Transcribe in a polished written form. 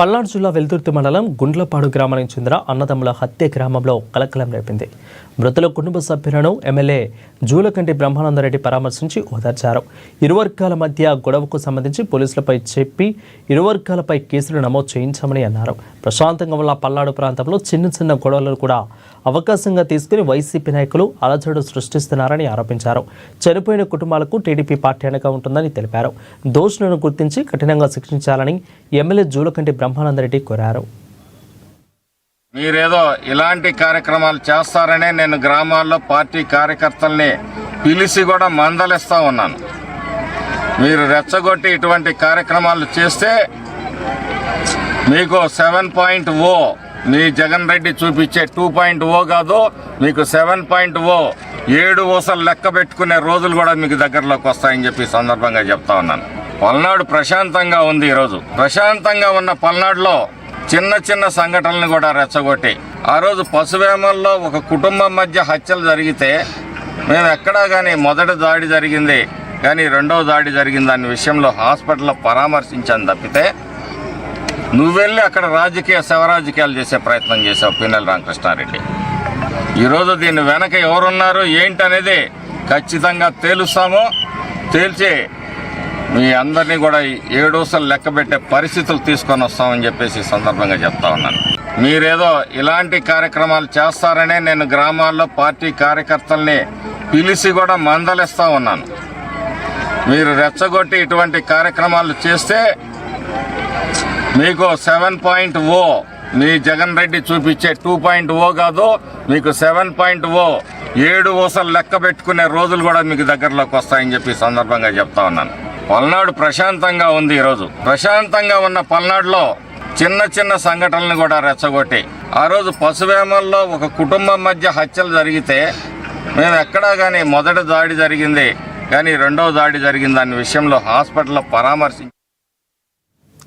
పల్నాడు జిల్లా వెల్దుర్తి మండలం గుండ్లపాడు గ్రామానికి చెందిన అన్నదమ్ముల హత్య గ్రామంలో కలకలం రేపింది. మృతుల కుటుంబ సభ్యులను ఎమ్మెల్యే జూలకంటి బ్రహ్మానందరెడ్డి పరామర్శించి ఓదార్చారు. ఇరు వర్గాల మధ్య గొడవకు సంబంధించి పోలీసులపై చెప్పి ఇరు వర్గాలపై కేసులు నమోదు చేయించామని అన్నారు. ప్రశాంతంగా ఉన్న పల్నాడు ప్రాంతంలో చిన్న చిన్న గొడవలను కూడా అవకాశంగా తీసుకుని వైసీపీ నాయకులు అలజడు సృష్టిస్తున్నారని ఆరోపించారు. చనిపోయిన కుటుంబాలకు టీడీపీ పార్టీ అండగా ఉంటుందని తెలిపారు. దోషులను గుర్తించి కఠినంగా శిక్షించాలని ఎమ్మెల్యే జూలకంటి బ్రహ్మానందరెడ్డి కోరారు. మీరేదో ఇలాంటి కార్యక్రమాలు చేస్తారనే నేను గ్రామాల్లో పార్టీ కార్యకర్తల్ని పిలిచి కూడా మందలిస్తా ఉన్నాను. మీరు రెచ్చగొట్టి ఇటువంటి కార్యక్రమాలు చేస్తే మీకు 7.0 మీ జగన్ రెడ్డి చూపించే 2.0 కాదు, మీకు 7.0 7 ఊసలు లెక్క పెట్టుకునే రోజులు కూడా మీకు దగ్గరలోకి వస్తాయని చెప్పి సందర్భంగా చెప్తా ఉన్నాను. పల్నాడు ప్రశాంతంగా ఉంది. ఈరోజు ప్రశాంతంగా ఉన్న పల్నాడులో చిన్న చిన్న సంఘటనలు కూడా రెచ్చగొట్టి ఆ రోజు పశువేమల్లో ఒక కుటుంబం మధ్య హత్యలు జరిగితే మేము ఎక్కడా కానీ మొదటి దాడి జరిగింది కానీ రెండవ దాడి జరిగింది అనే విషయంలో హాస్పిటల్లో పరామర్శించాను తప్పితే నువ్వు వెళ్ళి అక్కడ శవరాజకీయాలు చేసే ప్రయత్నం చేసావు పిన్నెల రామకృష్ణారెడ్డి. ఈరోజు దీని వెనక ఎవరున్నారు ఏంటనేది ఖచ్చితంగా తేలుస్తాము. తేల్చి మీ అందరినీ కూడా 7 ఊసలు లెక్క పెట్టే పరిస్థితులు తీసుకొని వస్తామని చెప్పేసి సందర్భంగా చెప్తా ఉన్నాను. మీరేదో ఇలాంటి కార్యక్రమాలు చేస్తారనే నేను గ్రామాల్లో పార్టీ కార్యకర్తల్ని పిలిచి కూడా మందలిస్తా ఉన్నాను. మీరు రెచ్చగొట్టి ఇటువంటి కార్యక్రమాలు చేస్తే మీకు 7.0 మీ జగన్ రెడ్డి చూపించే 2.0 కాదు, మీకు 7.0 7 ఊసలు లెక్క పెట్టుకునే రోజులు కూడా మీకు దగ్గరలోకి వస్తాయని చెప్పి సందర్భంగా చెప్తా ఉన్నాను. పల్నాడు ప్రశాంతంగా ఉంది. ఈరోజు ప్రశాంతంగా ఉన్న పల్నాడులో చిన్న చిన్న సంఘటనలు కూడా రెచ్చగొట్టి ఆ రోజు పశువేమల్లో ఒక కుటుంబం మధ్య హత్యలు జరిగితే మేము ఎక్కడా కానీ మొదటి దాడి జరిగింది కానీ రెండవ దాడి జరిగింది అనే విషయంలో హాస్పిటల్లో పరామర్శించాం.